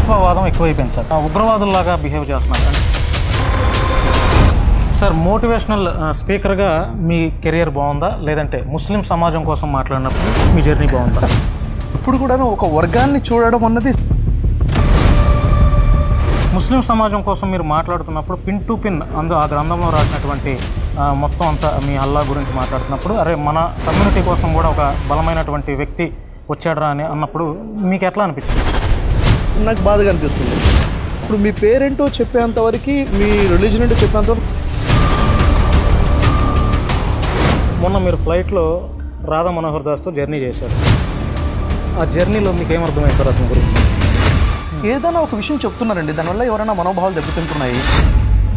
హిందుత్వవాదం ఎక్కువైపోయింది sir. ఉగ్రవాదుల్లాగా behave చేస్తున్నారు. Sir motivational స్పీకర్గా మీ కెరియర్ బాగుందా, లేదంటే ముస్లిం సమాజం కోసం మాట్లాడినప్పుడు మీ జర్నీ బాగుందా? ఇప్పుడు కూడా ఒక వర్గాన్ని చూడడం అన్నది, ముస్లిం సమాజం కోసం మీరు మాట్లాడుతున్నప్పుడు పిన్ టు పిన్ ఆ గ్రంథంలో రాసినటువంటి మొత్తం అంతా మీ అల్లా గురించి మాట్లాడుతున్నప్పుడు అరే మన కమ్యూనిటీ కోసం కూడా ఒక బలమైనటువంటి వ్యక్తి వచ్చాడరా అని అన్నప్పుడు మీకు ఎట్లా అనిపించింది? నాకు బాధగా అనిపిస్తుంది. ఇప్పుడు మీ పేరేంటో చెప్పేంతవరకు, మీ రిలీజన్ ఏంటో చెప్పేంతవరకు. మొన్న మీరు ఫ్లైట్లో రాధా మనోహర్ దాస్తో జర్నీ చేశారు. ఆ జర్నీలో మీకు ఏమర్థమైంది సార్ అతని గురించి? ఏదైనా ఒక విషయం చెప్తున్నారండి, దానివల్ల ఎవరైనా మనోభావాలు దెబ్బతింటున్నాయి.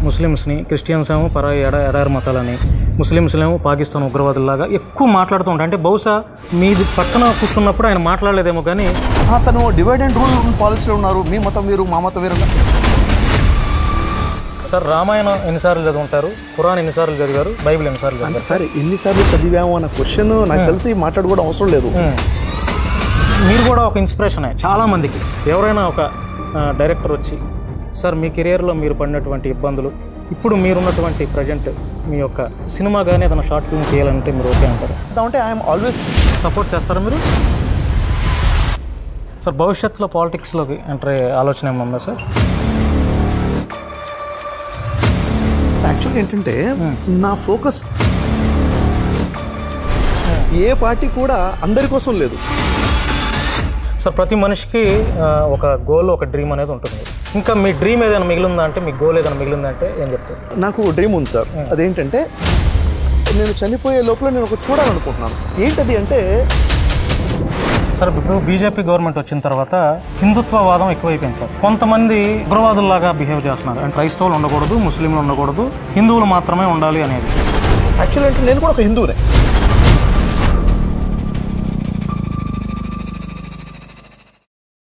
ముస్లిమ్స్ని, క్రిస్టియన్స్ ఏమో పరాయి ఎడారి మతాలని, ముస్లిమ్స్లేమో పాకిస్తాన్ ఉగ్రవాదుల్లాగా ఎక్కువ మాట్లాడుతూ ఉంటారు. అంటే బహుశా మీది పక్కన కూర్చున్నప్పుడు ఆయన మాట్లాడలేదేమో, కానీ తను డివైడ్ అండ్ రూల్ పాలసీలో ఉన్నారు. మీ మతం వేరు, మా మతం వేరు. సార్ రామాయణం ఎన్నిసార్లు చదువుంటారు, ఖురాన్ ఎన్నిసార్లు చదివారు, బైబిల్ ఎన్నిసార్లు చదివారు? సరే, ఎన్నిసార్లు చదివాము అన్న క్వశ్చన్ నాకు తెలిసి మాట్లాడుకోవడం అవసరం లేదు. మీరు కూడా ఒక ఇన్స్పిరేషనే చాలామందికి. ఎవరైనా ఒక డైరెక్టర్ వచ్చి సార్ మీ కెరియర్లో మీరు పడినటువంటి ఇబ్బందులు, ఇప్పుడు మీరున్నటువంటి ప్రజెంట్ మీ యొక్క సినిమా కానీ ఏదైనా షార్ట్ ఫిల్మ్ చేయాలంటే మీరు ఓకే అంటారు? అంటే ఐఎమ్ ఆల్వేస్ సపోర్ట్ చేస్తారా మీరు? సార్ భవిష్యత్తులో పాలిటిక్స్లోకి ఎంటర్ అయ్యే ఆలోచన ఏమైనా ఉందా సార్? యాక్చువల్గా ఏంటంటే నా ఫోకస్ ఏ పార్టీ కూడా అందరి కోసం లేదు సార్. ప్రతి మనిషికి ఒక గోల్, ఒక డ్రీమ్ అనేది ఉంటుంది. ఇంకా మీ డ్రీమ్ ఏదైనా మిగిలిందా అంటే, మీ గోల్ ఏదైనా మిగిలిందంటే ఏం చెప్తారు? నాకు డ్రీమ్ ఉంది సార్. అదేంటంటే నేను చనిపోయే లోపల నేను ఒక చూడాలనుకుంటున్నాను. ఏంటది అంటే సార్ ఇప్పుడు బీజేపీ గవర్నమెంట్ వచ్చిన తర్వాత హిందుత్వవాదం ఎక్కువైపోయింది సార్. కొంతమంది ఉగ్రవాదుల్లాగా బిహేవ్ చేస్తున్నారు. అంటే క్రైస్తవులు ఉండకూడదు, ముస్లింలు ఉండకూడదు, హిందువులు మాత్రమే ఉండాలి అనేది. యాక్చువల్లీ అంటే నేను కూడా ఒక హిందువునే.